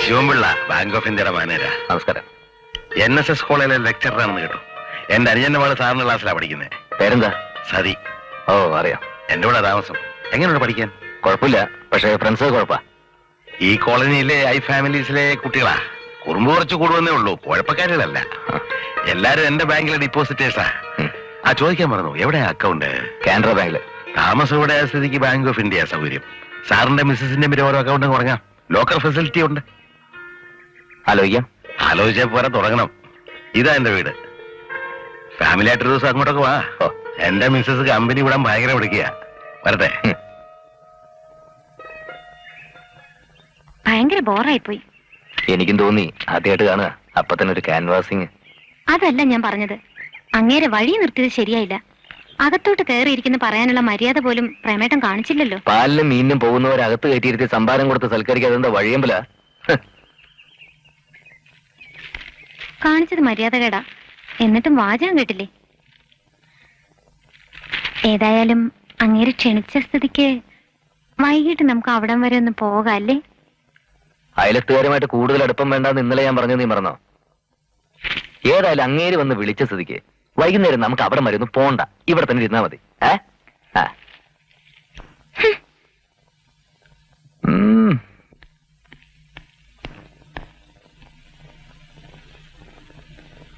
Sivan Pillai, bank of ഇന്ത്യയുടെ മാനേജരാ. നമസ്കാരം. NSS കോളേജിലെ ലെക്ചറാണെന്ന് കേട്ടു. എന്റെ അനുജന്റെ മകള് സാറിന്റെ ക്ലാസ്സിലാണ് പഠിക്കുന്നത്. പേരെന്താ? സതി. ഓ, അറിയാം. എന്റെ കൂടെ താമസം. എങ്ങനെയുണ്ട് പഠിക്കാൻ? കുഴപ്പമില്ല, പക്ഷേ ഫ്രണ്ട്സ് കുഴപ്പാ. ഈ കോളനിയിലെ ഫാമിലീസിലെ കുട്ടികളാ. കുറുമ്പ് കുറച്ച് കൂടുവന്നേ ഉള്ളൂ, കുഴപ്പക്കാരികളല്ല. എല്ലാരും എന്റെ ബാങ്കിലെ ഡിപ്പോസിറ്റേഴ്സാ. ചോദിക്കാൻ പറഞ്ഞു, എവിടെയാ അക്കൗണ്ട്? കാനറ ബാങ്കില്. താമസം ഇവിടെ സ്ഥിതിക്ക് ബാങ്ക് ഓഫ് ഇന്ത്യ സൗകര്യം. സാറിന്റെ മിസ്സസിന്റെ പേര് ഓരോ അക്കൗണ്ടും കുറഞ്ഞാം. ലോക്കർ ഫെസിലിറ്റി ഉണ്ട്. ആലോചിച്ചാ പോരാ, തുടങ്ങണം. ഇതാ എന്റെ വീട്. ഫാമിലി ആയിട്ടൊരു ദിവസം അങ്ങോട്ടൊക്കെ വാ. എന്റെ മിസ്സസ് കമ്പനി വിടാൻ ഭയങ്കര വിളിക്കുക. വരട്ടെ. ഭയങ്കര ബോറായി പോയി. എനിക്കും തോന്നി, ആദ്യമായിട്ട് കാണുക. അപ്പൊ തന്നെ ഒരു ക്യാൻവാസിങ്. അതല്ല ഞാൻ പറഞ്ഞത്. അങ്ങേരെ വഴി നിർത്തിയത് ശരിയായില്ല. അകത്തോട്ട് കയറിയിരിക്കുന്ന പറയാനുള്ള മര്യാദ പോലും പ്രേമേട്ടം കാണിച്ചില്ലല്ലോ. പാലിനും മീനിനും പോകുന്നവരകത്ത് കയറ്റിയിരുത്തി സംഭാരം കൊടുത്ത് സൽക്കരിക്കാതെ എന്താ വഴിയമ്പല കാണിച്ചത് മര്യാദ കേടാ. എന്നിട്ടും വാചകം കേട്ടില്ലേ. ഏതായാലും അങ്ങേര് ക്ഷണിച്ച സ്ഥിതിക്ക് വൈകിട്ട് നമുക്ക് അവിടം വരെ ഒന്ന് പോകാം അല്ലേ? അയലത്തുകാരുമായിട്ട് കൂടുതൽ അടുപ്പം വേണ്ടെന്ന് ഇന്നലെ ഞാൻ പറഞ്ഞു, നീ മറന്നോ? ഏതായാലും അങ്ങേര് വന്ന് വിളിച്ച സ്ഥിതിക്ക് വൈകുന്നേരം നമുക്ക് അവിടെ വരെ ഒന്ന് പോണ്ട, ഇവിടെ തന്നെ ഇരുന്നാ മതി.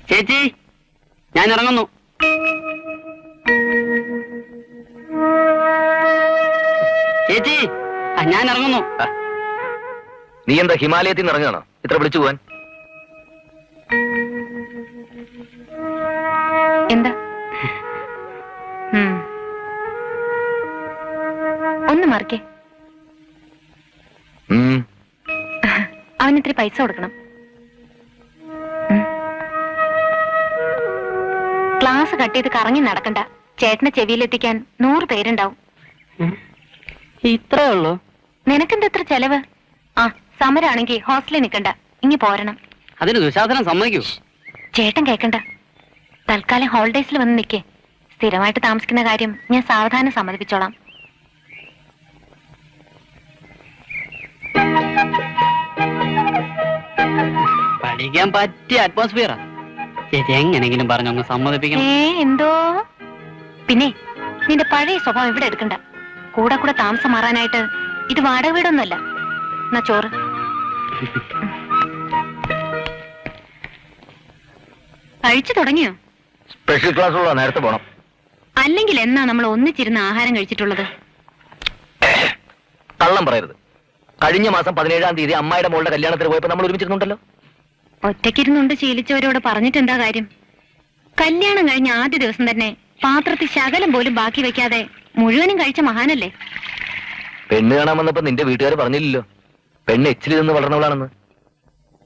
ചേച്ചി, ഞാൻ ഇറങ്ങുന്നു. ചേച്ചി, ഞാൻ ഇറങ്ങുന്നു. നീ എന്താ ഹിമാലയത്തിൽ നിന്ന് ഇറങ്ങുകയാണോ ഇത്ര വിളിച്ചു പോവാൻ? എന്താ? ഒന്ന് മറിക്കേ. അവനിത്തിരി പൈസ കൊടുക്കണം. ക്ലാസ് കട്ട് ചെയ്ത് കറങ്ങി നടക്കണ്ട. ചേട്ടനെ ചെവിയിലെത്തിക്കാൻ 100 പേരുണ്ടാവും. ഇത്രേ ഉള്ളൂ? നിനക്കെന്താ ഇത്ര ചെലവ്? സമരാണെങ്കി ഹോസ്റ്റലിൽ നിൽക്കണ്ട, ഇങ്ങി പോരണം. അതിന് ദുശാസനം സമ്മതിക്കൂ? ചേട്ടൻ കേക്കണ്ട. തൽക്കാലം ഹോളിഡേസിൽ വന്ന് നിൽക്കേ. സ്ഥിരമായിട്ട് താമസിക്കുന്ന കാര്യം ഞാൻ സാവധാനം സമ്മതിപ്പിച്ചോളാം. പഠിക്കാൻ പറ്റിയ അറ്റ്മോസ്ഫിയറാ. ചേച്ചി എങ്ങനെങ്കിലും പറഞ്ഞൊന്ന് സമ്മതിപ്പിക്കണം. എന്തോ? പിന്നെ നിന്റെ പഴയ സ്വഭാവം ഇവിടെ എടുക്കണ്ട. കൂടെ കൂടെ താമസം മാറാനായിട്ട് ഇത് വാടക വീടൊന്നുമല്ല. എന്നാ ചോറ്. കഴിച്ചു തുടങ്ങിയോ? സ്പെഷ്യൽ ക്ലാസ് ഉള്ള നേരത്തെ പോണം. അല്ലെങ്കിൽ എന്നാ നമ്മൾ ഒന്നിച്ചിരുന്ന് ആഹാരം കഴിച്ചിട്ടുള്ളത്? കള്ളം പറയരുത്. കഴിഞ്ഞ മാസം 17-ാം തീയതി അമ്മായിയുടെ മോളുടെ കല്യാണത്തിന് പോയപ്പോ നമ്മൾ ഒരുമിച്ചിരുന്നുണ്ടല്ലോ. ഒറ്റയ്ക്കിരുന്നുണ്ട് ശീലിച്ചവരോട് പറഞ്ഞിട്ട് എന്താ കാര്യം? കല്യാണം കഴിഞ്ഞ ആദ്യ ദിവസം തന്നെ പാത്രത്തിൽ ശകലം പോലും ബാക്കി വെക്കാതെ മുഴുവനും കഴിച്ച മഹാനല്ലേ. പെണ്ണ് കാണാൻ വന്നപ്പോ നിന്റെ വീട്ടുകാർ പറഞ്ഞില്ലല്ലോ പെണ്ണ് എച്ചിൽ നിന്ന് വളർന്നവളാണെന്ന്.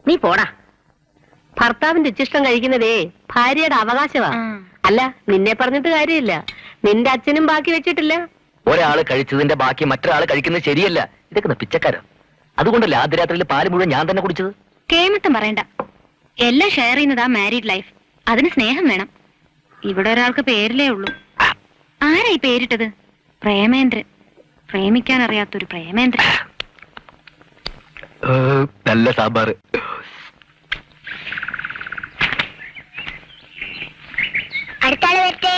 നീ പോടാ. ഭർത്താവിന്റെ ഇച്ചിഷ്ടം കഴിക്കുന്നതേ ഭാര്യയുടെ അവകാശമാ. അല്ല, നിന്നെ പറഞ്ഞിട്ട് കാര്യമില്ല. നിന്റെ അച്ഛനും ബാക്കി വെച്ചിട്ടില്ല. ഒരാള് കഴിച്ചതിന്റെ ബാക്കി മറ്റൊരാള് കഴിക്കുന്നത് ശരിയല്ല. ഇതൊക്കെ പിച്ചക്കാരോ? അതുകൊണ്ടല്ലേ ആദ്യ രാത്രിയിൽ പാല് മുഴുവൻ ഞാൻ തന്നെ കുടിച്ചത്. കേമത്തം പറയണ്ട. എല്ലാം ഷെയർ ചെയ്യുന്നതാ മാരീഡ് ലൈഫ്. അതിന് സ്നേഹം വേണം. ഇവിടെ ഒരാൾക്ക് പേരിലേ ഉള്ളൂ. ആരായി പേരിട്ടത്? പ്രേമേന്ദ്രൻ. പ്രേമിക്കാൻ അറിയാത്തൊരു പ്രേമേന്ദ്രൻ. നല്ല സാമ്പാറ്. അടുത്താള് വരട്ടെ.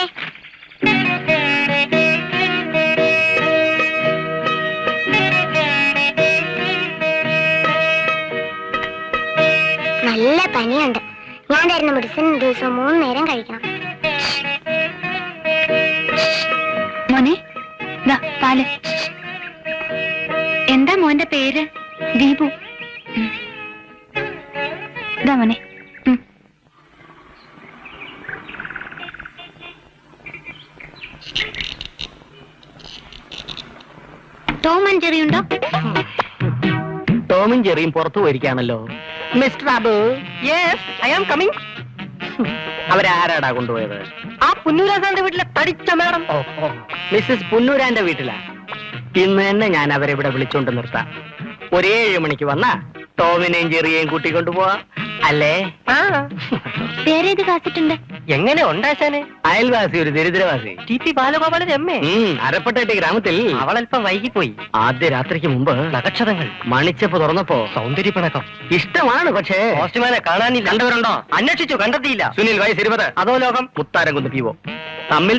നല്ല പനിയുണ്ട്. ഞാൻ തരുന്ന മെഡിസിൻ ദിവസം 3 നേരം കഴിക്കണം. മോനെ, പാല്. എന്താ മോന്റെ പേര്? ദീപു. ഇതാ മോനെ. ടോം ആൻഡ് ജെറി ഉണ്ടോ? ടോമും ജെറിയും പുറത്തു പോയിരിക്കാണല്ലോ. Mr Abu. Yes, I am coming. അവരാരാടാ കൊണ്ടുപോയത്? ആ പുന്നൂരാസാന്റെ വീട്ടിലെ തടിച്ച മേഡം. മിസ്സസ് പുന്നൂരാന്റെ വീട്ടിലാ. ഇന്ന് തന്നെ ഞാൻ അവരെ ഇവിടെ വിളിച്ചോണ്ട് നിർത്താം. ഒരു 7 മണിക്ക് വന്നാ ടോമിനെയും ജെറിയെയും കൂട്ടിക്കൊണ്ടുപോവാ. അല്ലേ? വേറെ ഏത് കാസറ്റുണ്ട്? എങ്ങനെ ഉണ്ടാശാനെ? അയൽവാസി ഒരു ദരിദ്രവാസി. T P Balagopalan M. അരപ്പട്ടേട്ടി ഗ്രാമത്തിൽ അവളല്പം വൈകിപ്പോയി. ആദ്യ രാത്രിക്ക് മുമ്പ് നക്ഷത്രങ്ങൾ മണിച്ചപ്പ് തുറന്നപ്പോ സൗന്ദര്യപ്പിണക്കം. ഇഷ്ടമാണ്. പക്ഷേ പോസ്റ്റ്മാനെ കാണാനില്ല. കണ്ടവരുണ്ടോ? അന്വേഷിച്ചു, കണ്ടെത്തിയില്ല. സുനിൽ വയസ്സ് 20. അതോ ലോകം മുത്താരം കുന്ന് പീവോ. തമ്മിൽ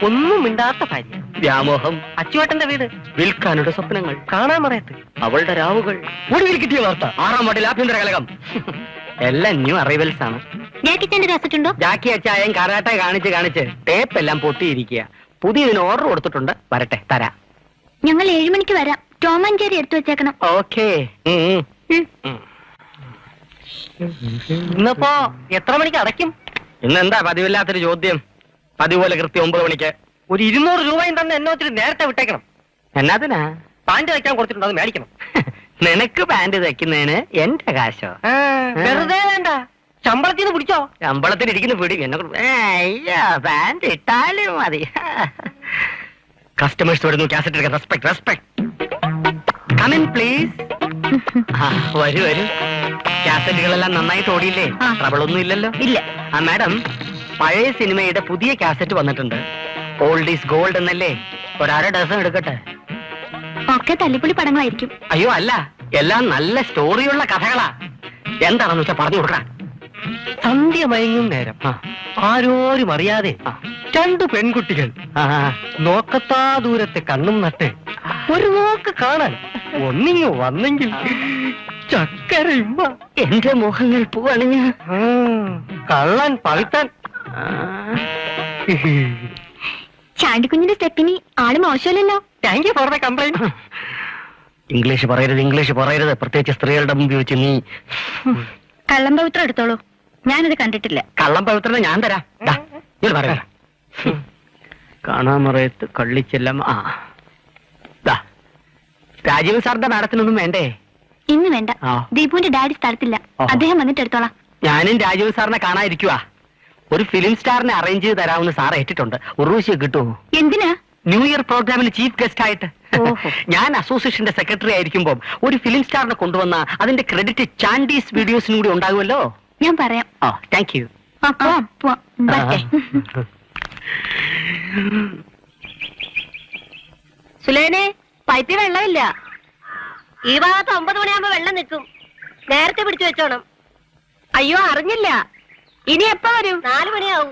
ഒന്നും മിണ്ടാത്ത ഭാര്യ. വ്യാമോഹം. അച്ചുവേട്ടന്റെ വീട്. വിൽക്കാനുടെ സ്വപ്നങ്ങൾ. കാണാമറയത്ത് അവളുടെ രാവുകൾ. ഒടുവിൽ കിട്ടിയ വാർത്ത 6-ാം വാർഡിൽ ആഭ്യന്തര കലകം. എല്ലാം ന്യൂ അറൈവൽസ് ആണ്. ജാക്കിച്ചന്റെ കാസറ്റ് ഉണ്ടോ? ജാക്കി അച്ചായം കരാട്ട കാണിച്ച് ടേപ്പ് എല്ലാം പൊട്ടിയിരിക്കുക. പുതിയതിന് ഓർഡർ കൊടുത്തിട്ടുണ്ട്. വരട്ടെ, തരാം. ഞങ്ങൾ 7 മണിക്ക് വരാം. ടോം ആൻഡ് ജെറി എടുത്തു വെച്ചേക്കണം. ഓക്കേ. ഇന്നിപ്പോ എത്ര മണിക്ക് അടയ്ക്കും? ഇന്നെന്താ പതിവില്ലാത്തൊരു ചോദ്യം? പതിപോലെ കൃത്യം 9 മണിക്ക്. ഒരു 200 രൂപയും തന്നെ എന്നെ വെച്ചിട്ട് നേരത്തെ വിട്ടേക്കണം. എന്നാത്തിനാ? പാൻറ് വയ്ക്കാൻ കൊടുത്തിട്ടുണ്ട്, അത് മേടിക്കണം. നിനക്ക് പാന്റ് തയ്ക്കുന്നതിന് എന്റെ കാശോ? വെറുതെ വേണ്ട, ശമ്പളത്തിൽ നിന്ന് പിടിച്ചോ. ശമ്പളത്തിന് ഇരിക്കുന്ന പിടി എന്നെ പാന്റ് ഇട്ടാലും മതി. കസ്റ്റമേഴ്സ് വരുന്നു. കാസറ്റ് എടുക്കാൻ. റെസ്പെക്ട്. Come in please. വരൂ. കാസറ്റുകളെല്ലാം നന്നായിട്ട് ഓടിയില്ലേ? ട്രബിൾ ഒന്നും ഇല്ലല്ലോ? ഇല്ല. മാഡം, പഴയ സിനിമയുടെ പുതിയ കാസറ്റ് വന്നിട്ടുണ്ട്. ഓൾഡ് ഈസ് ഗോൾഡ് എന്നല്ലേ? ഒരു 1/2 ഡസൻ എടുക്കട്ടെ? ഒക്കെ തല്ലിപ്പൊളി പടങ്ങളായിരിക്കും. അയ്യോ അല്ല, എല്ലാം നല്ല സ്റ്റോറിയുള്ള കഥകളാ. എന്താണെന്ന് വെച്ചാ പറഞ്ഞു കൊടുക്കാം. സന്ധ്യ മയങ്ങും നേരം ആരോരും അറിയാതെ 2 പെൺകുട്ടികൾ നോക്കത്താ ദൂരത്തെ കണ്ണും നട്ട് ഒരു നോക്ക് കാണാൻ ഒന്നിങ്ങ് വന്നെങ്കിൽ ചക്കരയുമ്പ. എന്റെ മുഖങ്ങൾ പൂവണിഞ്ഞ് കള്ളൻ പവിത്താൻ. ചാണ്ടിക്കുഞ്ഞിന്റെ സ്റ്റെപ്പിനി ആള് മോശമല്ലല്ലോ. Thank you for the complaint. English പറയരുത്. പ്രത്യേകിച്ച് സ്ത്രീകളുടെ മുമ്പിൽ വെച്ച് നീ. കള്ളം പവിത്രം എടുത്തോളൂ. ഞാനത് കണ്ടിട്ടില്ല. കള്ളം പവിത്രനെ ഞാൻ തരാം. പറയാ കാണാമറയത്ത് കള്ളിച്ചെല്ലാം. രാജീവ് സാറിന്റെ മാഡത്തിനൊന്നും വേണ്ടേ? ഇന്ന് വേണ്ട. ആ. ദീപുവിന്റെ ഡാഡി സ്ഥലത്തില്ല. അദ്ദേഹം വന്നിട്ട് എടുത്തോളാം. ഞാനും രാജീവ് സാറിനെ കാണാതിരിക്കുവാ. ഒരു ഫിലിം സ്റ്റാറിനെ അറേഞ്ച് ചെയ്ത് തരാമെന്ന് സാർ ഏറ്റിട്ടുണ്ട്. ഉറൂശി കിട്ടുമോ? എന്തിനാ? ന്യൂ ഇയർ പ്രോഗ്രാമിൽ ചീഫ് ഗസ്റ്റ് ആയിട്ട്. ഞാൻ അസോസിയേഷന്റെ സെക്രട്ടറി ആയിരിക്കുമ്പോൾ ഒരു ഫിലിം സ്റ്റാറിനെ കൊണ്ടുവന്ന അതിന്റെ ക്രെഡിറ്റ് ചാൻഡീസ് വീഡിയോസിനും കൂടി ഉണ്ടാകുമല്ലോ. ഞാൻ പറയാം. Thank you. സുലേനെ, പൈപ്പിൽ വെള്ളമില്ല. ഈ ഭാഗത്ത് 9 മണിയാകുമ്പോ വെള്ളം നിൽക്കും. നേരത്തെ പിടിച്ചു വെച്ചോണം. അയ്യോ, അറിഞ്ഞില്ല. ഇനി എപ്പോ വരും? 4 മണിയാവും.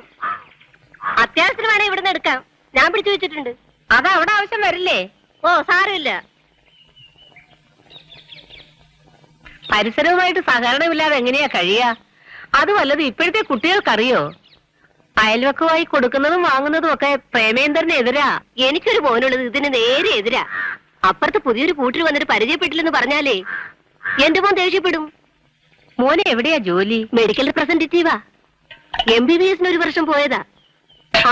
അത്യാവശ്യത്തിന് വേണേ ഇവിടുന്ന് എടുക്കാം. ഞാൻ പിടിച്ചു വെച്ചിട്ടുണ്ട്. അത് അവിടെ ആവശ്യം വരില്ലേ? ഓ, സാരമില്ല. പരിസരവുമായിട്ട് സഹകരണമില്ലാതെ എങ്ങനെയാ കഴിയാ? അത് വല്ലതും ഇപ്പോഴത്തെ കുട്ടികൾക്കറിയോ? അയൽവക്കമായി കൊടുക്കുന്നതും വാങ്ങുന്നതും ഒക്കെ പ്രേമേന്ദ്രന് എതിരാ. എനിക്കൊരു മോനുള്ളത് ഇതിന് നേരെ എതിരാ. അപ്പുറത്ത് പുതിയൊരു കൂട്ടിൽ വന്നിട്ട് പരിചയപ്പെട്ടില്ലെന്ന് പറഞ്ഞാലേ എന്റെ മോൻ ദേഷ്യപ്പെടും. മോനെ എവിടെയാ ജോലി? മെഡിക്കൽ റെപ്രസെന്റേറ്റീവാ. MBBS 1 വർഷം പോയതാ.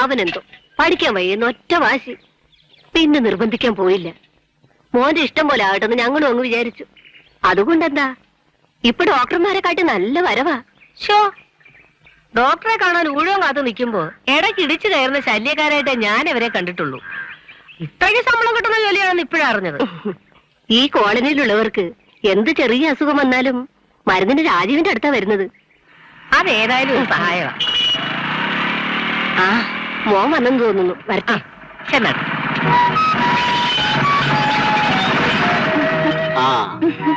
അവനെന്തോ പഠിക്കാൻ വയ്യെന്ന് ഒറ്റ വാശി. പിന്നെ നിർബന്ധിക്കാൻ പോയില്ല. മോന്റെ ഇഷ്ടം പോലെ ആകട്ടെന്ന് ഞങ്ങളും അങ്ങ് വിചാരിച്ചു. അതുകൊണ്ടെന്താ, ഇപ്പൊ ഡോക്ടർമാരെ കാട്ടി നല്ല വരവാ. ഷോ, ഡോക്ടറെ കാണാൻ ഊഴം കാത്തു നിൽക്കുമ്പോ ഇടയ്ക്ക് ഇടിച്ചു കയറുന്ന ശല്യക്കാരായിട്ട് ഞാൻ ഇവരെ കണ്ടിട്ടുള്ളൂ. ഇത്രയ്ക്ക് ശമ്പളം കിട്ടുന്ന ജോലിയാണെന്ന് ഇപ്പോഴാണ് അറിഞ്ഞത്. ഈ കോളനിയിലുള്ളവർക്ക് എന്ത് ചെറിയ അസുഖം വന്നാലും മരുന്നിന് രാജീവിന്റെ അടുത്താ വരുന്നത്. അതേതായാലും ഒരു സഹായമാണ്. മോൻ വന്നെന്ന് തോന്നുന്നു. വരട്ടെ. ചെന്നാ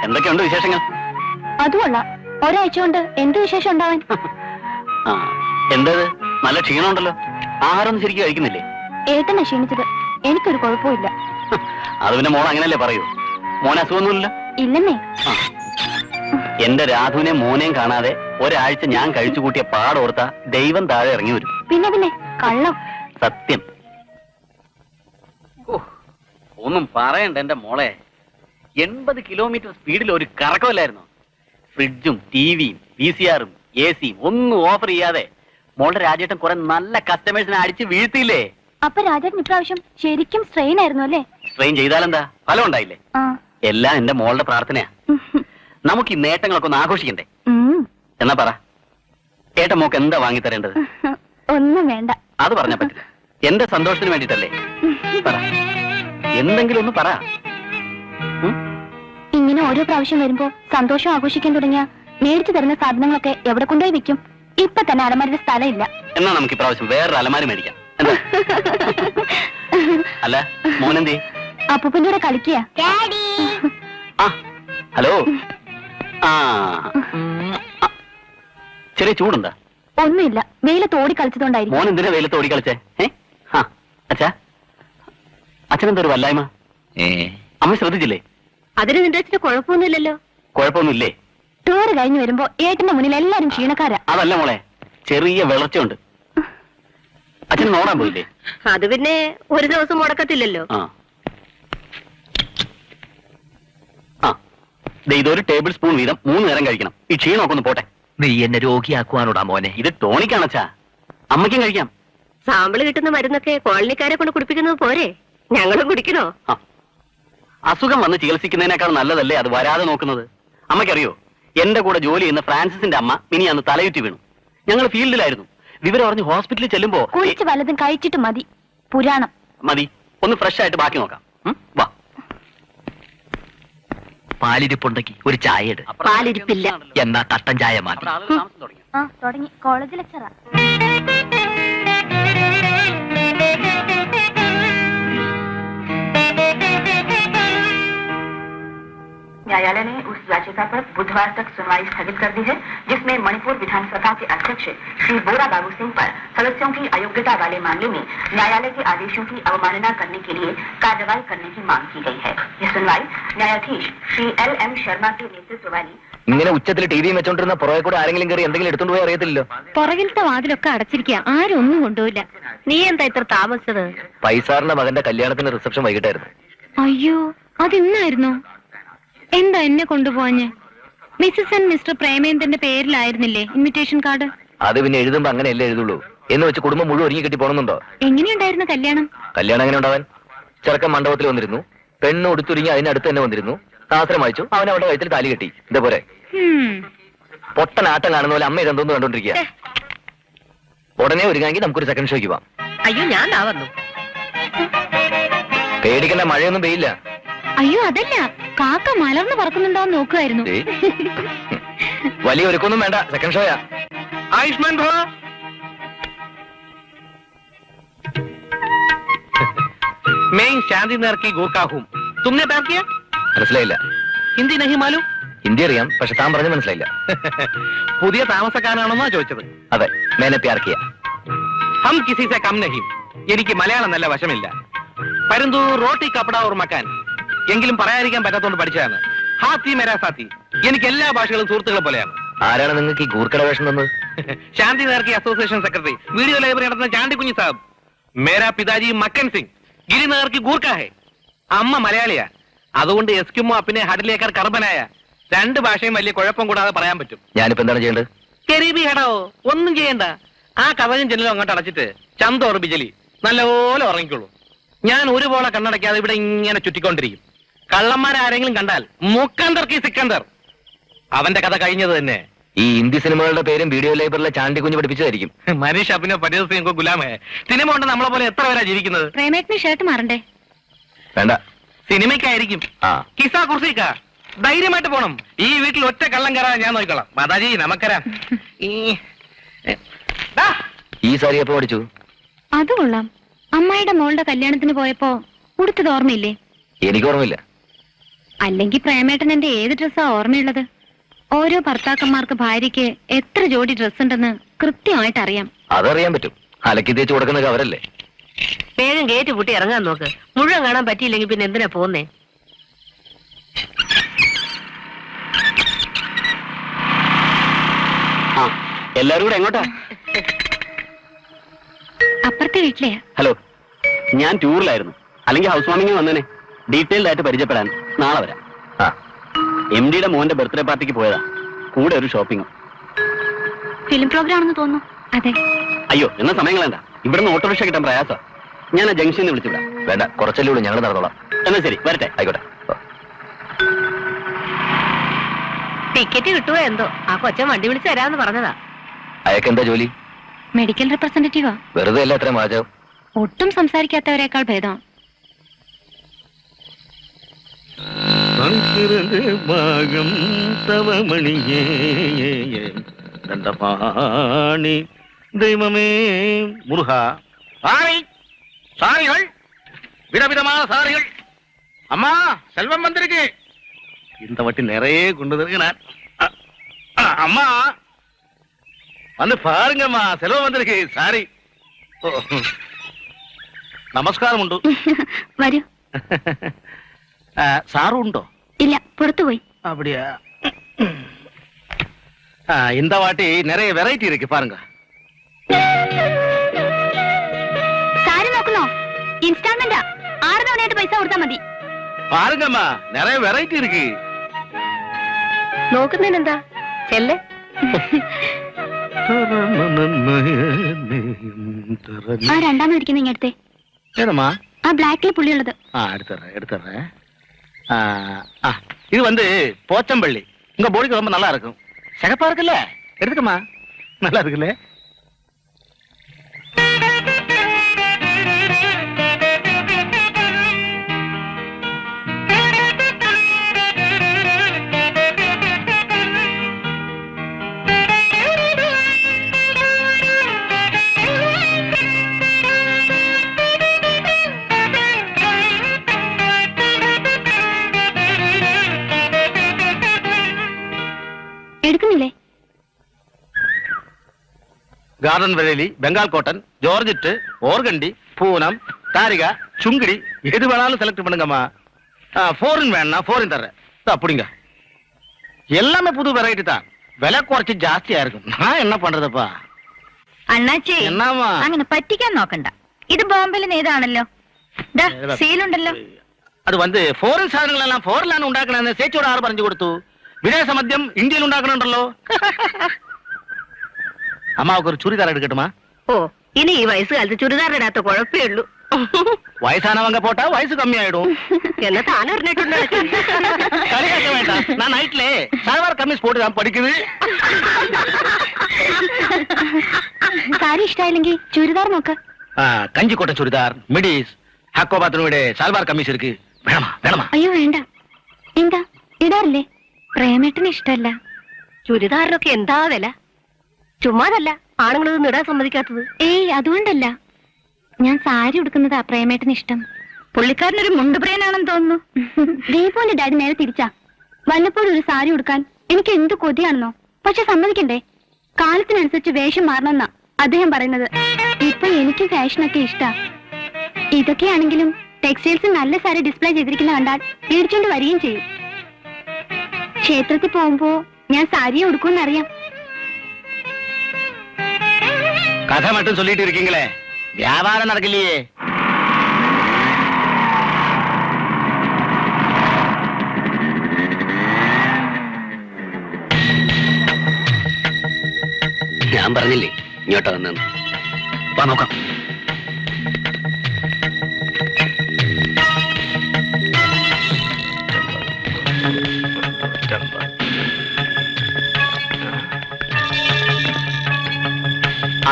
എന്തൊക്കെയുണ്ട് വിശേഷങ്ങൾ? അതുമല്ല, ഒരാഴ്ച കൊണ്ട് എന്ത് വിശേഷം ഉണ്ടാവാൻ? എന്തത്? നല്ല ക്ഷീണമുണ്ടല്ലോ. ആഹാരം ശരിക്കും കഴിക്കുന്നില്ലേ? ഏട്ടനെ ക്ഷീണിച്ചത്. എനിക്കൊരു കുഴപ്പമില്ല. അത് പിന്നെ മോൾ അങ്ങനല്ലേ പറയൂ. മോനെ അസുഖമൊന്നുമില്ല? ഇല്ലെന്നേ. എന്റെ രാധുവിനെ മോനെയും കാണാതെ ഒരാഴ്ച ഞാൻ കഴിച്ചു കൂട്ടിയ പാടോർത്ത ദൈവം താഴെ ഇറങ്ങി വരും. പിന്നെ കള്ളം. സത്യം. ഒന്നും പറയണ്ട എന്റെ മോളെ. 80 കിലോമീറ്റർ സ്പീഡിൽ ഒരു കറക്കമല്ലായിരുന്നു. ഫ്രിഡ്ജും ടിവിയും VCRഉം AC ഒന്നും ഓഫർ ചെയ്യാതെ മോളുടെ രാജേട്ടൻ കുറെ നല്ല കസ്റ്റമേഴ്സിനെ അടിച്ച് വീഴ്ത്തിയില്ലേ? അപ്പൊ രാജേട്ടൻ ഇപ്രാവശ്യം ശരിക്കും സ്ട്രെയിൻ ആയിരുന്നു അല്ലേ? സ്ട്രെയിൻ ചെയ്താലെന്താ, ഫലം ഉണ്ടായില്ലേ? എല്ലാം എന്റെ മോളുടെ പ്രാർത്ഥനയാ. നമുക്ക് ഈ നേട്ടങ്ങളൊക്കെ ഒന്ന് ആഘോഷിക്കണ്ടേ? എന്നാ പറ, ഏട്ടൻ മോക്ക് എന്താ വാങ്ങിത്തരേണ്ടത്? ഒന്നും വേണ്ട. അത് പറഞ്ഞാ പറ്റില്ല. എന്റെ സന്തോഷത്തിന് വേണ്ടിട്ടല്ലേ? പറ, എന്തെങ്കിലും ഒന്ന് പറ. ഇങ്ങനെ ഓരോ പ്രാവശ്യം വരുമ്പോ സന്തോഷം ആഘോഷിക്കാൻ തുടങ്ങിയ മേടിച്ചു തരുന്ന സാധനങ്ങളൊക്കെ എവിടെ കൊണ്ടുപോയി വെക്കും? ഇപ്പൊ തന്നെ അലമാരിന്റെ സ്ഥലമില്ല. എന്നാ നമുക്ക് ഇപ്രാവശ്യം വേറൊരു അലമാരി മേടിക്കാം. എന്താ? അല്ല മോനെന്തേ? അപ്പൂപ്പന്റെ കൂടെ കളിക്കുക. ആ ഹലോ. ആ ചെറിയ ചൂടുണ്ടാ? ഒന്നുമില്ല, വെയിലത്ത് ഓടി കളിച്ചതുകൊണ്ടായിരിക്കും. മോൻ എന്തിനാ വെയിലത്ത് ഓടി കളിച്ചേ? അച്ഛാ, അച്ഛനെന്താ ഒരു വല്ലായ്മ? അമ്മ ശ്രദ്ധിച്ചില്ലേ? അതിന് നിന്റെ അച്ഛന് കുഴപ്പമൊന്നുമില്ലല്ലോ. കുഴപ്പമൊന്നുമില്ലേ? ടൂർ കഴിഞ്ഞു വരുമ്പോ ഏട്ടന്റെ മുന്നിൽ എല്ലാരും ക്ഷീണക്കാരാ. അതല്ല മോളെ, ചെറിയ വിളർച്ചയുണ്ട്. അച്ഛൻ നോടാൻ പോയില്ലേ? അത് പിന്നെ ഒരു ദിവസം മുടക്കത്തില്ലല്ലോ. ഇതൊരു ടേബിൾ സ്പൂൺ വീതം 3 നേരം കഴിക്കണം. ഈ ക്ഷീണമൊക്കെ ഒന്ന് പോട്ടെ. നീ എന്നെ രോഗിയാക്കുവാനോടാ മോനെ. ഇത് ടോണിക്കാണച്ചാ, അമ്മയ്ക്കും കഴിക്കാം. സാമ്പിള് കിട്ടുന്ന മരുന്നൊക്കെ കോളനിക്കാരെ കൊണ്ട് കുടിപ്പിക്കുന്നത് പോരെ, ഞങ്ങളും കുടിക്കണോ? അസുഖം വന്ന് ചികിത്സിക്കുന്നതിനേക്കാൾ നല്ലതല്ലേ അത് വരാതെ നോക്കുന്നത്? അമ്മയ്ക്കറിയോ, എന്റെ കൂടെ ജോലി ചെയ്യുന്ന ഫ്രാൻസിന്റെ അമ്മ ഇനി അന്ന് തലയുറ്റി വീണു. ഞങ്ങൾ ഫീൽഡിലായിരുന്നു. വിവരം അറിഞ്ഞ് ഹോസ്പിറ്റലിൽ ചെല്ലുമ്പോ കുളിച്ച് വല്ലതും കഴിച്ചിട്ട് മതി പുരാണം. മതി, ഒന്ന് ഫ്രഷ് ആയിട്ട് ബാക്കി നോക്കാം. വാ. പാലിരിപ്പുണ്ടെങ്കിൽ ഒരു ചായ ഇട്. പാലിരിപ്പില്ല. എന്നാ കട്ടൻ ചായ മതി. തുടങ്ങി കോളേജ് ലെക്ചറാ. न्यायालय ने उस याचिका पर बुधवार तक सुनवाई स्थगित कर दी है जिसमें मणिपुर विधानसभा के अध्यक्ष श्री बोरा बाबू सिंह पर सदस्यों की अयोग्यता वाले मामले में न्यायालय के आदेशों की अवमानना करने के लिए कार्रवाई करने की मांग की गई है। यह सुनवाई न्यायाधीश श्री LM शर्मा के नेतृत्व वाली ഇങ്ങനെ ഉച്ചത്തിൽ ടി വി വെച്ചോണ്ടിരുന്ന പുറകെ കൂടെ ആരെങ്കിലും കയറി എന്തെങ്കിലും എടുത്തോണ്ട് പോയി അറിയത്തില്ലല്ലോ. പുറകിലത്തെ വാതിലൊക്കെ അടച്ചിരിക്കുക, ആരും ഒന്നും കൊണ്ടുപോയില്ല. നീ എന്താ ഇത്ര താമസിച്ചത്? പൈസാറിന്റെ മകന്റെ കല്യാണത്തിന് റിസപ്ഷൻ വൈകിട്ടായിരുന്നു. അയ്യോ, അത് ഇന്നായിരുന്നോ? എന്താ എന്നെ കൊണ്ടുപോവാഞ്ഞ്? മിസ്സസ് ആൻഡ് മിസ്റ്റർ പ്രേമേന്ദ്രന്റെ പേരിലായിരുന്നില്ലേ ഇൻവിറ്റേഷൻ കാർഡ്? അത് പിന്നെ എഴുതുമ്പോ അങ്ങനെയല്ലേ എഴുതുള്ളൂ. എന്ന് വെച്ച് കുടുംബം മുഴുവൻ ഒരുങ്ങി കെട്ടി പോകണമെന്നുണ്ടോ? എങ്ങനെയുണ്ടായിരുന്നു കല്യാണം? കല്യാണം എങ്ങനെ ഉണ്ടാവാൻ? ചെറുക്കൻ മണ്ഡപത്തിൽ വന്നിരുന്നു, പെണ്ണ് ഉടുത്തുരുങ്ങി അതിനടുത്ത് തന്നെ വന്നിരുന്നു, ശാസ്ത്രം വായിച്ചു, അവൻ അവരുടെ കഴുത്തിൽ താലി കെട്ടി. ഇതേപോലെ പൊട്ടനാട്ടം കാണുന്ന പോലെ അമ്മ ഇതെന്തോന്ന് കണ്ടോണ്ടിരിക്കുക. ഉടനെ ഒരുങ്ങാമെങ്കിൽ നമുക്കൊരു സെക്കൻഡ് ഷോയ്ക്ക് പോവാം. അയ്യോ, ഞാൻ വന്നു. പേടിക്കേണ്ട, മഴയൊന്നും പെയ്യില്ല. അയ്യോ അതല്ല, കാക്ക മലർന്ന് പറക്കുന്നുണ്ടോന്ന് നോക്കുമായിരുന്നു. വലിയ ഒരുക്കൊന്നും വേണ്ട, സെക്കൻഡ് ഷോയാ. आयुष्मान भव। मैं शांति नगर की गोरखा हूँ। तुमने प्यार किया? മനസ്സിലായില്ല. हिंदी नहीं मालूम? ഹിന്ദി അറിയാം, പക്ഷെ താൻ പറഞ്ഞ് മനസ്സിലായില്ല. പുതിയ താമസക്കാരനാണെന്നാ ചോദിച്ചത്. അതെ, മേനെ പ്യാർ കിയ. हम किसी से कम नहीं. എനിക്ക് മലയാളം നല്ല വശമില്ല. പരന്തു റോട്ടി കപ്പട ഓർ മക്കാൻ എങ്കിലും പറയാതിരിക്കാൻ പറ്റാത്തോണ്ട് പഠിച്ചതാണ്. ഹാത്തി മേരാ സാത്തി. എനിക്ക് എല്ലാ ഭാഷകളും സുഹൃത്തുക്കളെ പോലെയാണ്. ആരാണ് നിങ്ങൾക്ക് ഈ ഗൂർക്കട വേഷം തന്നത്? Shanti Nagar association secretary, video library നടത്തുന്ന ചാണ്ടി കുഞ്ഞി സാബ്. മേരാ പിതാജി മക്കൻ സിംഗ്, ഗിരിനഗർ की ഗൂർഖ ഹെ. അമ്മ മലയാളിയാ, അതുകൊണ്ട് എസ്കിമോ അപ്പിനെ ഹഡിലേക്കാർ കർബനായ. 2 ഭാഷയും വലിയ കുഴപ്പം കൂടാതെ പറയാൻ പറ്റും. ഞാനിപ്പോ എന്താണ് ചെയ്യേണ്ടത്? കരീബി ഹെടോ, ഒന്നും ചെയ്യണ്ട. ആ കഥയും ജനലും അങ്ങോട്ട് അടച്ചിട്ട് ചന്തോർ ബിജലി നല്ലപോലെ ഉറങ്ങിക്കോളൂ. ഞാൻ ഒരുപോലെ കണ്ണടയ്ക്കാതെ ഇവിടെ ഇങ്ങനെ ചുറ്റിക്കൊണ്ടിരിക്കും. കള്ളന്മാരാരെങ്കിലും കണ്ടാൽ മുക്കന്തർ കി സിക്കന്തർ. അവന്റെ കഥ കഴിഞ്ഞത് തന്നെ. ഈ ഹിന്ദി സിനിമകളുടെ പേരും വീഡിയോ ലൈബ്രറിയിലെ ചാണ്ടി കുഞ്ഞ് പഠിപ്പിച്ചതായിരിക്കും. മനീഷ് അപ്പിനെ പരിസ്ഥിതി ഗുലാമേ. സിനിമ കൊണ്ട് നമ്മളെ പോലെ എത്ര പേരാ ജീവിക്കുന്നത്? പ്രേമേട്ടിന് ഷർട്ട് മാറണ്ടേ? വേണ്ട, സിനിമയ്ക്കായിരിക്കും. ആ കിസാ കുർസിക്ക ധൈര്യമായിട്ട് പോണം. ഈ വീട്ടിൽ ഒറ്റ കള്ളം കയറാൻ ഞാൻ നോക്കിക്കോളാം. മാതാജി നമക്കരാം. ഈ സാരി എപ്പോ പഠിച്ചു? അത് കൊള്ളാം. അമ്മായിയുടെ മോളുടെ കല്യാണത്തിന് പോയപ്പോ ഉടുത്തത് ഓർമ്മയില്ലേ? എനിക്ക് ഓർമ്മയില്ല. അല്ലെങ്കിൽ പ്രേമേട്ടൻ എന്റെ ഏത് ഡ്രസ്സാ ഓർമ്മയുള്ളത്? ഓരോ ഭർത്താക്കന്മാർക്ക് ഭാര്യയ്ക്ക് എത്ര ജോഡി ഡ്രസ് ഉണ്ടെന്ന് കൃത്യമായിട്ട് അറിയാം. അതറിയാൻ പറ്റും. അലക്കി തേച്ച് കൊടുക്കുന്നത് അവരല്ലേ. വേഗം ഗേറ്റ് പൂട്ടി ഇറങ്ങാൻ നോക്ക്. മുഴുവൻ കാണാൻ പറ്റിയില്ലെങ്കിൽ പിന്നെ എന്തിനാ പോന്നേ? എല്ലാരും കൂടെ എങ്ങോട്ടാ? അപ്പുറത്തെ വീട്ടിലെയാ. ഹലോ, ഞാൻ ടൂറിലായിരുന്നു. അല്ലെങ്കിൽ ഹൗസ് വാമിംഗ് വന്നേനെ. ഡീറ്റെയിൽഡ് ആയിട്ട് പരിചയപ്പെടാൻ നാളെ വരാം. ആ MD യുടെ മോന്റെ ബർത്ത്ഡേ പാർട്ടിക്ക് പോയതാ. കൂടെ ഒരു ഷോപ്പിംഗും. ഫിലിം പ്രോഗ്രാം ആണെന്ന് തോന്നുന്നു. അതെ. അയ്യോ, എന്നാ സമയം കളയണ്ട. ഇവിടുന്ന് ഓട്ടോറിക്ഷ കിട്ടാൻ പ്രയാസാ. ഞാൻ ആ ജംഗ്ഷനിൽ വിളിച്ചുവിടാം. വേണ്ട, കുറച്ചല്ലേ ഉള്ളൂ, ഞങ്ങൾ നടന്നോളാം. എന്നാ ശരി, വരട്ടെ. ആയിക്കോട്ടെ. ടിക്കറ്റ് കിട്ടുവോ എന്തോ? ആ കൊച്ചൻ വണ്ടി വിളിച്ച് തരാമെന്ന് പറഞ്ഞതാ. അയക്കെന്താ ജോലി? മെഡിക്കൽ റെപ്രസെന്റേറ്റീവാ. വെറുതെ അല്ല അത്രയും വാചകം. ഒട്ടും സംസാരിക്കാത്തവരെക്കാൾ ഭേദം. ഭാഗം തവമണിയേ ദണ്ഡപാണി ദൈവമേ മുരുക. சாரிகள் விதவிதமான சாரிகள். அம்மா செல்வம் வந்திருக்கு. இந்த வட்டி நிறைய கொண்டு வருகிறேன். அம்மா வந்து பாருங்கம்மா, செல்வம் வந்திருக்கு. சாரி. നമസ്കാരം ഉണ്ട്. വരൂ. സാറും ഉണ്ടോ? ഇല്ല, പുറത്തുപോയി. அப்படியா? இந்த வாட்டி நிறைய வெரைட்டி இருக்கு பாருங்க. സാരി നോക്കുന്നോ? ഇൻസ്റ്റാൾമെന്റാ. 6 തവണയായിട്ട് പൈസ കൊടുത്താൽ മതി. பாருங்கம்மா, நிறைய வெரைட்டி இருக்கு. നോക്കുന്നതിനെന്താ? ചെല്ലേ. ആ രണ്ടാമത് ഇരിക്കുന്ന ഇങ്ങടുത്തെ. ஏதம்மா? ആ ബ്ലാക്കിൽ പുള്ളിയുള്ളത്. எடுத்துறேன். இது வந்து போச்சம்பள்ளி. உங்க போடிக்கு ரொம்ப நல்லா இருக்கும். சிகப்பா இருக்குல்ல? எடுத்துக்கம்மா. நல்லா இருக்குல்ல? എടുക്കുന്നില്ലേ? Garden Vareli, Bengal cotton, georgette, organdie, Poonam, താരിക, ചുങ്കിടി, எது வேணாலும் செலக்ட் பண்ணுங்கம்மா. ஃபாரின் வேணா ஃபாரின் தர்றேன். அப்படிங்க. எல்லாமே புது வெரைட்டி தான். விலை குறைச்சு ஜாஸ்தியா இருக்கும். நான் என்ன பண்றதுப்பா? അണ്ണാച്ചേ, എന്നാമാ? അങ്ങനെ പറ്റിക്കാൻ നോക്കണ്ട. ഇത് ബോംബെയിലെ നേതാണല്ലോ. സീലുണ്ടല്ലോ. അത് வந்து ഫോറിൻ സാധനങ്ങളെല്ലാം ഫോറിലാണ് ഉണ്ടാക്കണമെന്ന് ചേച്ചിയോട് ആറ് പറഞ്ഞു കൊടുത്തു. വിദേശ മദ്യം ഇന്ത്യയിൽ ഉണ്ടാക്കണുണ്ടല്ലോ. അമ്മാവക്ക് ഒരു ചുരിദാർ എടുക്കട്ടുമാ? ഓ, ഇനി ഈ വയസ്സുകാലത്ത് ചുരിദാറിടാത്ത കുഴപ്പമേ ഉള്ളൂ. വയസ്സാനവങ്ക പോട്ടാ വയസ്സ് കമ്മിയായിടും. എന്നാ താൻ അറിഞ്ഞിട്ടുണ്ടോ? കളിയാക്ക വേണ്ട. நான் நைட்ல சல்வார் கமீஸ் போட்டு தான் படிக்குது. സാരി ഇഷ്ടായില്ലെങ്കിൽ ചുരിദാർ നോക്ക. കഞ്ചിക്കോട്ടൻ ചുരിദാർ, മിഡീസ്, ഹക്കോബാത്തിനൂടെ സൽവാർ കമ്മീസ് ഇருக்கு. വേണമാ? അയ്യോ വേണ്ട. എന്താ ഇടാറില്ലേ? പ്രേമേട്ടന് ഇഷ്ടല്ല. ചുരിദാറിനൊക്കെ എന്താ വില? ചുമ്മാതല്ല ആണുങ്ങളൊന്നും ഇടാൻ സമ്മതിക്കാത്തത്. ഏയ് അതുകൊണ്ടല്ല, ഞാൻ സാരി ഉടുക്കുന്നതാ പ്രേമേട്ടന് ഇഷ്ടം. പുള്ളിക്കാരനൊരു മുണ്ടുപ്രിയനാണെന്ന് തോന്നുന്നു. ദീപോന്റെ ഡാഡി നേരെ തിരിച്ചാ. വല്ലപ്പോഴും ഒരു സാരി ഉടുക്കാൻ എനിക്ക് എന്ത് കൊതിയാണെന്നോ. പക്ഷെ സമ്മതിക്കണ്ടേ, കാലത്തിനനുസരിച്ച് വേഷം മാറണമെന്നാ അദ്ദേഹം പറയുന്നത്. ഇപ്പൊ എനിക്ക് ഫാഷനൊക്കെ ഇഷ്ടാ. ഇതൊക്കെയാണെങ്കിലും ടെക്സ്റ്റൈൽസ് നല്ല സാരി ഡിസ്പ്ലേ ചെയ്തിരിക്കുന്ന കണ്ടാൽ മേടിച്ചോണ്ട് വരികയും ചെയ്യും. ക്ഷേത്രത്തിൽ പോകുമ്പോ ഞാൻ സാരിയെ ഉടുക്കുമെന്നറിയാം. കഥ മറ്റും ചൊല്ലിട്ട് ഇരിക്കീங்களே, വ്യാപാരം നടക്കില്ലേ? ഞാൻ പറഞ്ഞില്ലേ ഇങ്ങോട്ട് വന്നു. നോക്കാം.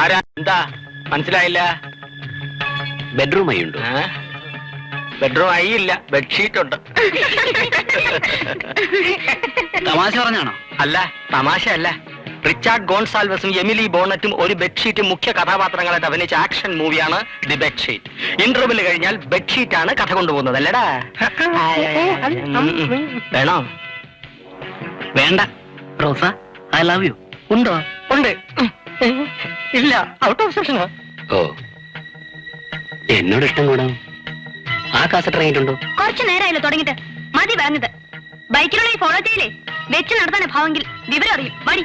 ആരാ? എന്താ മനസ്സിലായില്ല? ബെഡ്റൂം ആയി ഉണ്ടോ? ബെഡ്റൂം ആയില്ല, ബെഡ്ഷീറ്റ് ഉണ്ട്. തമാശ പറഞ്ഞാണോ? അല്ല, തമാശയല്ല. റിച്ചാർഡ് ഗോൺസാൽവസും എമിലി ബോണറ്റും ഒരു ബെഡ്ഷീറ്റ് മുഖ്യ കഥാപാത്രങ്ങളായിട്ട് അഭിനയിച്ച ആക്ഷൻ മൂവിയാണ് ദി ബെഡ്ഷീറ്റ്. ഇന്റർവെൽ കഴിഞ്ഞാൽ ബെഡ്ഷീറ്റ് ആണ് കഥ കൊണ്ടുപോകുന്നത്, അല്ലടാ? വേണോ? വേണ്ട. റോസ, ഐ ലവ് യു. ഉണ്ടോ? ഉണ്ട്. ഇല്ല, ഔട്ട് ഓഫ് സെഷനാ. ഓ, എന്നോട് ഇഷ്ടം കൂടാ. ആ കാസറ്റ് ഇറങ്ങിയിട്ടുണ്ടോ? കുറച്ചു നേരമായല്ലോ തുടങ്ങിട്ട്. മതി പറഞ്ഞത്. ബൈക്കിലുള്ള ഫോളോ ചെയ്യില്ലേ? വെച്ച് നടത്താൻ ഭാവമെങ്കിൽ വിവരം അറിയും. മടി.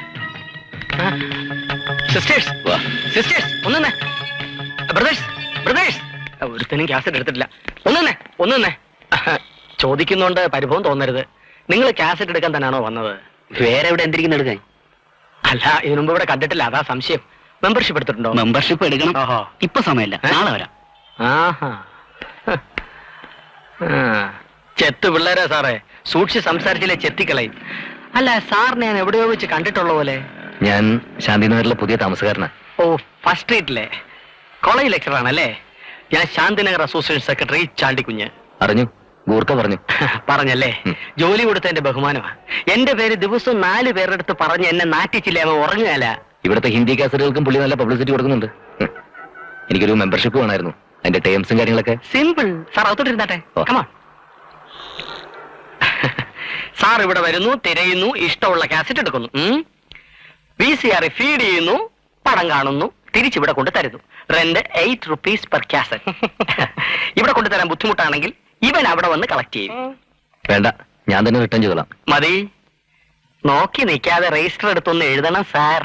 സിസ്റ്റേഴ്സ്, ഒന്നേ. ബ്രദേഴ്സ്, ഒരുത്തനും കാസറ്റ് എടുത്തിട്ടില്ല. ഒന്നേ. ചോദിക്കുന്നോണ്ട് പരിഭവം തോന്നരുത്. നിങ്ങൾ കാസറ്റ് എടുക്കാൻ തന്നെയാണോ വന്നത്? വേറെ എവിടെ എന്തിരിക്കുന്നു എടുക്കാൻ? അല്ല, ഇതിനു മുമ്പ് ഇവിടെ കണ്ടിട്ടില്ല, അതാ സംശയം. മെമ്പർഷിപ്പ് എടുത്തിട്ടുണ്ടോ? മെമ്പർഷിപ്പ് എടുക്കണം. ഓഹോ. ഇപ്പൊ സമയമില്ല, നാളെ വരാം. ആഹാ. ചെത്ത് പിള്ളേരാ സാറേ, സൂക്ഷിച്ച് സംസാരിച്ചില്ലേ ചെത്തിക്കളയും. അല്ല, സാറിനെ ഞാൻ എവിടെയോ വെച്ച് കണ്ടിട്ടുള്ള പോലെ. ഞാൻ ശാന്തിനഗറിലെ പുതിയ താമസക്കാരനാ. ഓ, ഫസ്റ്റ് സ്ട്രീറ്റിലെ കോളേജ് ലെക്ചറാണല്ലേ? ഞാൻ ശാന്തിനഗർ അസോസിയേഷൻ സെക്രട്ടറി ചാണ്ടിക്കുഞ്ഞ്. അറിഞ്ഞു. ഗൂർക്ക പറഞ്ഞു. പറഞ്ഞല്ലേ? ജോലി കൊടുത്തതിന്റെ ബഹുമാനമാണ്. എന്റെ പേര് ദിവസവും 4 പേരുടെ അടുത്ത് പറഞ്ഞ് എന്നെ നാട്ടിച്ചില്ലേ, അവൻ ഉറങ്ങുകയല്ല. ഇവിടുത്തെ ഹിന്ദി കാസറ്റുകൾക്കും പുള്ളി നല്ല പബ്ലിസിറ്റി കൊടുക്കുന്നുണ്ട്. എനിക്കൊരു മെമ്പർഷിപ്പ് വേണമായിരുന്നു. അതിന്റെ ടേംസും കാര്യങ്ങളൊക്കെ. സിമ്പിൾ. സാർ അകത്തോട്ടിരുന്നാട്ടെ. ഓ. കമാ. സാർ ഇവിടെ വരുന്നു, തിരയുന്നു, ഇഷ്ടമുള്ള കാസറ്റ് എടുക്കുന്നു, VCR ഫീഡ് ചെയ്യുന്നു, പടം കാണുന്നു, തിരിച്ചിവിടെ കൊണ്ട് തരുന്നു. Rent 8 rupees per cassette. ഇവിടെ കൊണ്ടുതരാൻ ബുദ്ധിമുട്ടാണെങ്കിൽ ഇവൻ അവിടെ വന്ന് കളക്ട് ചെയ്യും. വേണ്ട, ഞാൻ തന്നെ റിട്ടേൺ ചെയ്തോളാം. മതി. നോക്കി നിൽക്കാതെ രജിസ്റ്റർ എടുത്തൊന്ന് എഴുതണം സാർ.